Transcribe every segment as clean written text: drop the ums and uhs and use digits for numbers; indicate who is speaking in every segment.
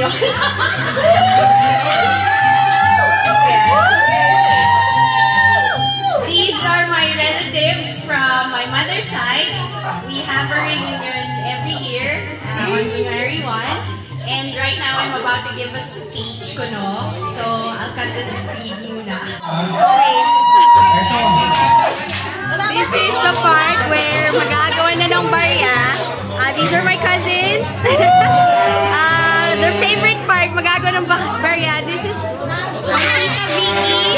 Speaker 1: yun. These are my relatives from my mother's side. We have a reunion every year on January 1. And right now, I'm about to give a speech ko, no? So, I'll cut this speed muna. Okay. This is the part where mag-aagawan na ng barya. These are my cousins. Their favorite part, mag-aagawan ng barya. This is my Tita Vicky.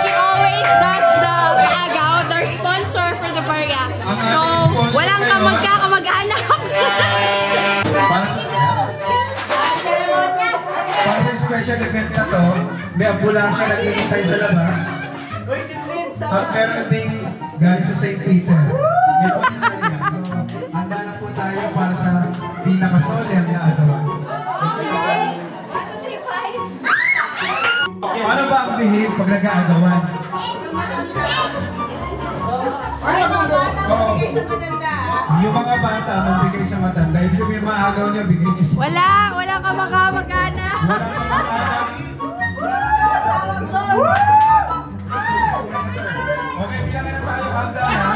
Speaker 1: She always does the paagaw, their sponsor for the barya. So, walang kamag-anak.
Speaker 2: Para sa special event na to, may ambulansya naghihintay sa labas. At meron ding galing sa St. Peter. May pagkakalian. So, handa na po tayo para sa pinakasolemn na agawan. Paano ba ang bihim pag nag-aagawan? Yung mga bata magbigay sa matanda. Ibig sabihin maagaw niya, bigay niya sa...
Speaker 1: Wala kamag-anak.
Speaker 2: Wala kamag-anak. Okay, bilangan na tayo hanggang na.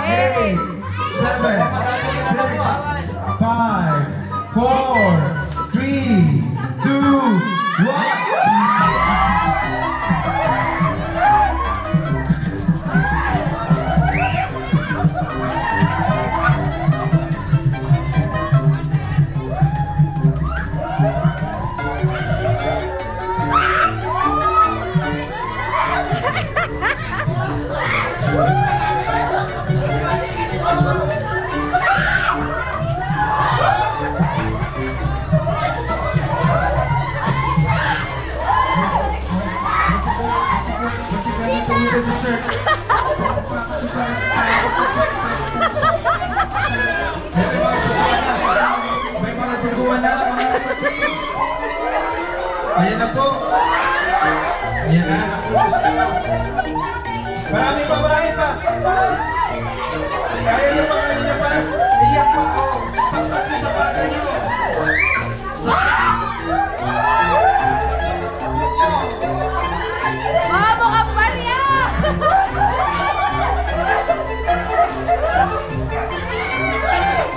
Speaker 2: 10, 9, 8, 7, 6, 5, 4, 3, 2, 1. May mga tuguan na mga kapatid. Ayan na po. Ayan na, nakulos na. Marami pa. Kaya nyo pa, iyak pa ako. Saksak nyo sa baga nyo. Saksak nyo sa tugot nyo.
Speaker 1: Mga mukhang barya!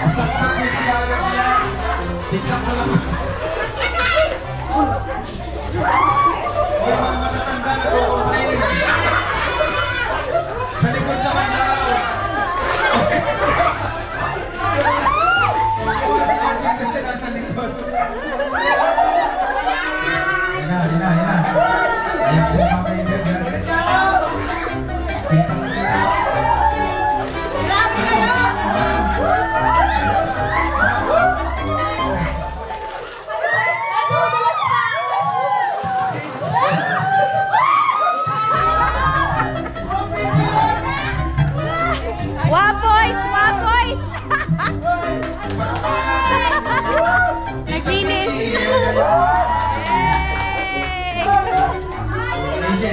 Speaker 2: Saksak nyo sa baga nyo. Tingkap na lang. O yung mga matatanda na complain. Sa likod naman daw. Kasi nasa likod. Yan na. Ayan po mga kaibigan. Kita mo dito.
Speaker 1: Wapoys! Naglinis!
Speaker 2: AJ!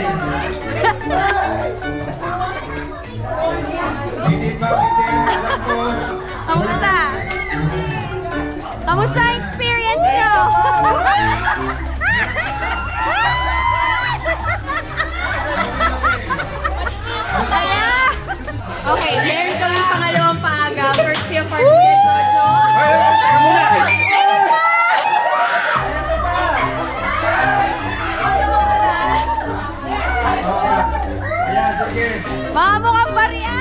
Speaker 2: Bitin ba? Alam ko.
Speaker 1: Kamusta ang experience nyo? Okay, meron kami pangalawang paaga. Courtesy of our Kuya Jojo.
Speaker 2: Teka muna! Ayan, sige.
Speaker 1: Mga mukhang barya!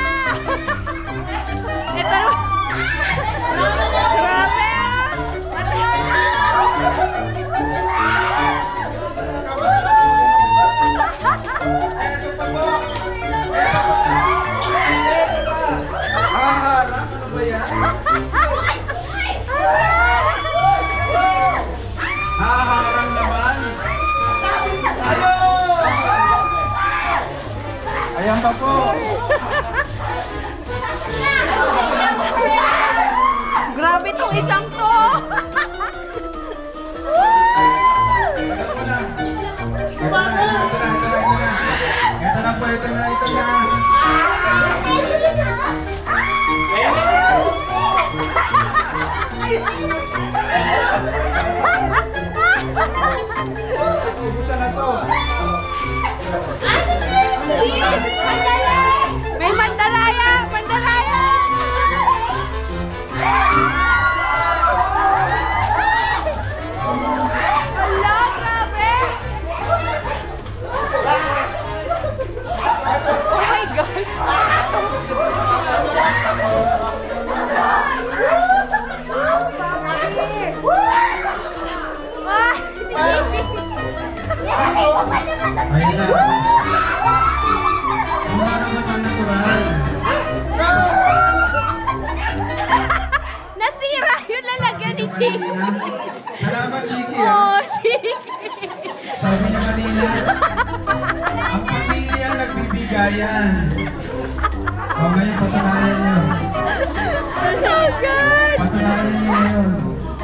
Speaker 1: Ito naman. Grabe!
Speaker 2: Eto pa po! Ano ba yan? Haharang naman! Ayun! Ayan pa po!
Speaker 1: Grabe tong isang to!
Speaker 2: Ito na po, ito na. yan. O ngayon, patunayan nyo.
Speaker 3: Oh God!
Speaker 2: Patunayan nyo ngayon.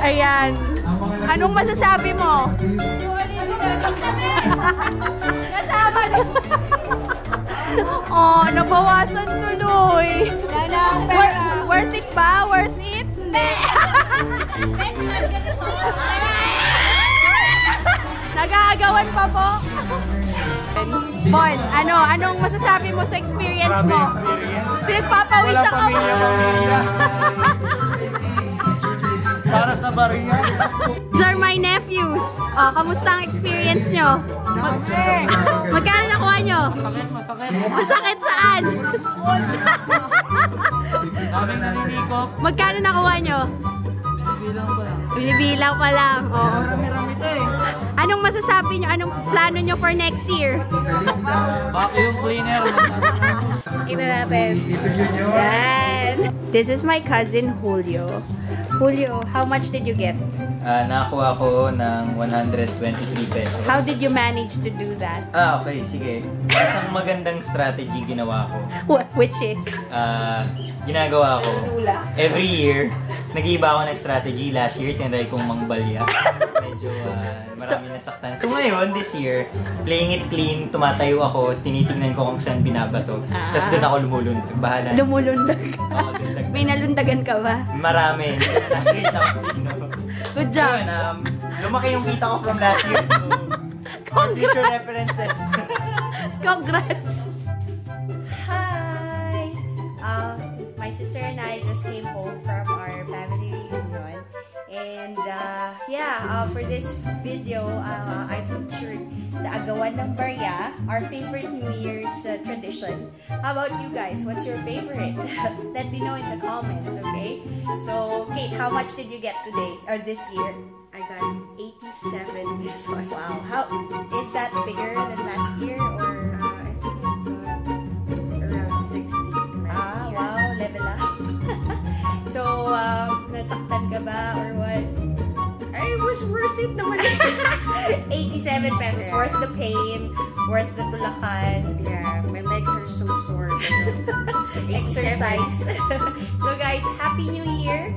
Speaker 3: Ayan. Anong masasabi mo?
Speaker 1: Kasama din.
Speaker 3: Oh, nabawasan tuloy. Worth it ba? Worth it? Hindi. Nag-aagawan pa po. Bon, anong masasabi mo sa experience mo? Pinagpapawisan ka mo.
Speaker 4: Para sa barya.
Speaker 3: These are my nephews. Oh, kamusta ang experience nyo? Magkano nakuha nyo?
Speaker 4: Masakit.
Speaker 3: Masakit saan?
Speaker 4: Daming naninikop.
Speaker 3: Magkano nakuha nyo?
Speaker 4: Bilang pa lang.
Speaker 3: Binibilang pa lang. Oh.
Speaker 4: Marami to eh.
Speaker 3: Anong masasabi nyo? Anong plano nyo for next year?
Speaker 4: Vacuum cleaner.
Speaker 3: Ito natin. Yan. This is my cousin Julio. Julio, how much did you get?
Speaker 5: Nakakuha ko ng 123 pesos.
Speaker 3: How did you manage to do that?
Speaker 5: Okay, sige. Isang magandang strategy ginawa ko.
Speaker 3: Which is?
Speaker 5: Ginagawa ko, every year, nag-iiba ako ng strategy. Last year, tinry kong mangbalya. Medyo marami nasaktan. So ngayon, this year, playing it clean, tumatayo ako, tinitingnan ko kung saan binabato. Tapos doon ako lumulundag. Bahala.
Speaker 3: Lumulundag.
Speaker 5: Oo, lundag.
Speaker 3: May nalundagan ka ba?
Speaker 5: Marami. Nakikita ko sino.
Speaker 3: Good job.
Speaker 5: Yun, lumaki yung kita ko from last year. So, for future references.
Speaker 3: Congrats! Hi! My sister and I just came home from our family reunion. And for this video, I featured the Agawan ng Barya, our favorite New Year's tradition. How about you guys? What's your favorite? Let me know in the comments, okay? So, Kate, how much did you get today or this year?
Speaker 1: I got 87 pesos.
Speaker 3: Wow. How is that bigger than last year or?
Speaker 1: I think I got around 60 last year.
Speaker 3: Wow, level up. So, nasaktan ka ba or what?
Speaker 1: It was worth it naman.
Speaker 3: 87 pesos,
Speaker 1: Yeah.
Speaker 3: worth the pain, worth the tulakan.
Speaker 1: Yeah, my legs are so sore.
Speaker 3: Exercise. So guys, Happy New Year!